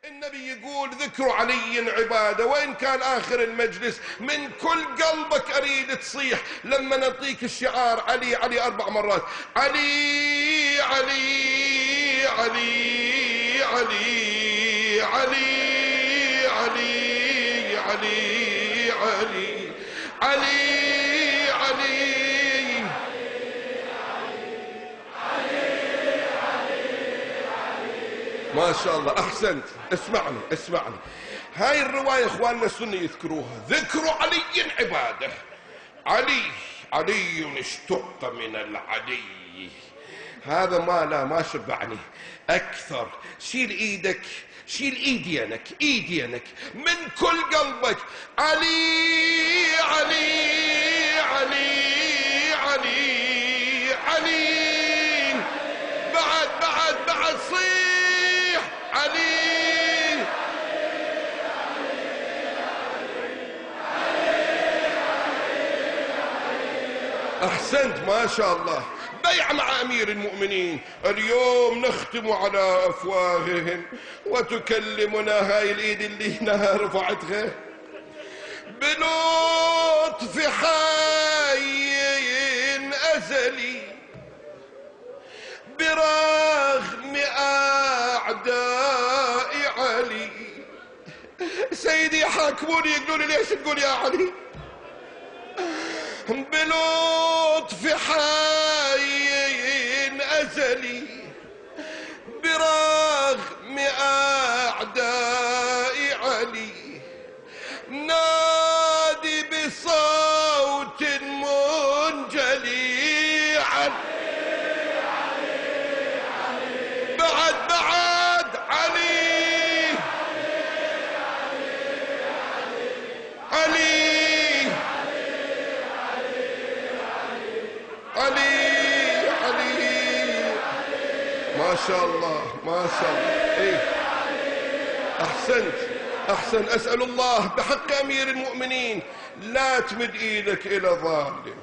النبي يقول ذكر علي عبادة، وإن كان آخر المجلس من كل قلبك أريد تصيح لما نعطيك الشعار علي علي 4 مرات. علي علي علي علي علي علي علي علي علي علي. ما شاء الله أحسنت. اسمعني هاي الرواية إخواننا السنة يذكروها، ذكر علي عبادة. علي اشتق من العلي، هذا ما شبعني أكثر. شيل إيدك، شيل إيدينك من كل قلبك. علي علي علي علي علي. بعد صيح علي. أحسنت ما شاء الله. بيع مع أمير المؤمنين. اليوم نختم على أفواههم وتكلمنا هاي الإيد اللي هنا رفعتها بلطف حي أزلي برغم أعداء علي. سيدي يحاكموني يقولون لي ليش تقول يا علي؟ بلطف حي أزلي برغم أعداء علي نادي بصوت منجلي. بعد علي. ما شاء الله إيه. أحسن. أسأل الله بحق أمير المؤمنين لا تمد إيدك إلى ظالم.